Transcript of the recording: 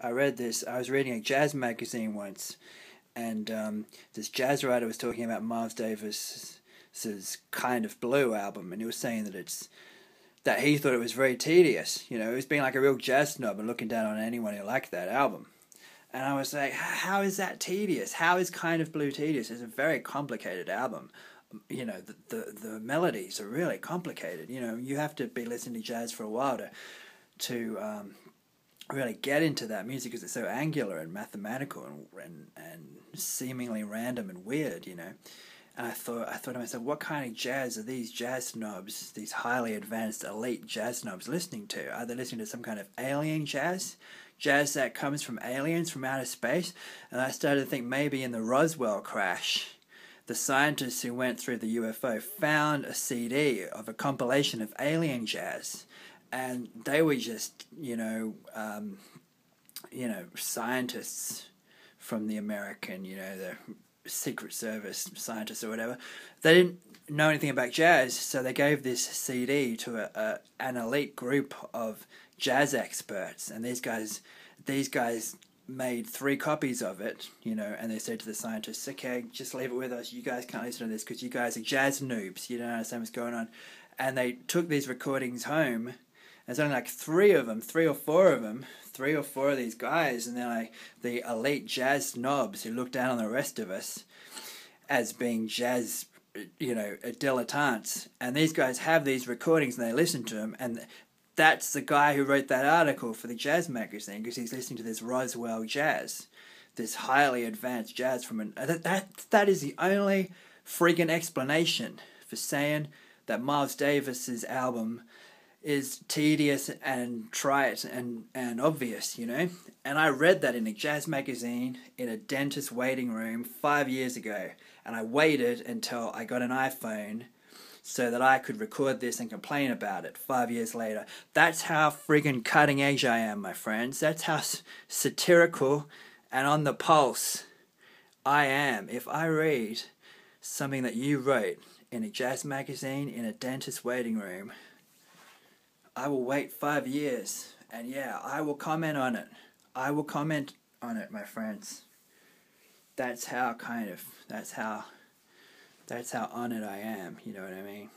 I read this. I was reading a jazz magazine once, and this jazz writer was talking about Miles Davis's Kind of Blue album, and he was saying that he thought it was very tedious. You know, he was being like a real jazz snob and looking down on anyone who liked that album. And I was like, how is that tedious? How is Kind of Blue tedious? It's a very complicated album. You know, the melodies are really complicated. You know, you have to be listening to jazz for a while to really get into that music because it's so angular and mathematical and seemingly random and weird, you know. And I thought to myself, what kind of jazz are these jazz snobs, these highly advanced elite jazz snobs listening to? Are they listening to some kind of alien jazz? Jazz that comes from aliens from outer space? And I started to think maybe in the Roswell crash, the scientists who went through the UFO found a CD of a compilation of alien jazz, and they were just, scientists from the American, the Secret Service scientists or whatever. They didn't know anything about jazz, so they gave this CD to an elite group of jazz experts, and these guys made 3 copies of it, and they said to the scientists, okay, just leave it with us, you guys can't listen to this because you guys are jazz noobs, you don't understand what's going on. And they took these recordings home. There's only like 3 of them, 3 or 4 of them, 3 or 4 of these guys, and they're like the elite jazz snobs who look down on the rest of us as being jazz, dilettantes. And these guys have these recordings and they listen to them, and that's the guy who wrote that article for the jazz magazine because he's listening to this Roswell jazz, this highly advanced jazz from that is the only freaking explanation for saying that Miles Davis's album is tedious and trite and obvious, And I read that in a jazz magazine in a dentist waiting room 5 years ago, and I waited until I got an iPhone so that I could record this and complain about it 5 years later. That's how friggin' cutting edge I am, my friends. That's how satirical and on the pulse I am. If I read something that you wrote in a jazz magazine in a dentist waiting room, I will wait 5 years, and yeah, I will comment on it. I will comment on it, my friends. That's how on it I am, you know what I mean?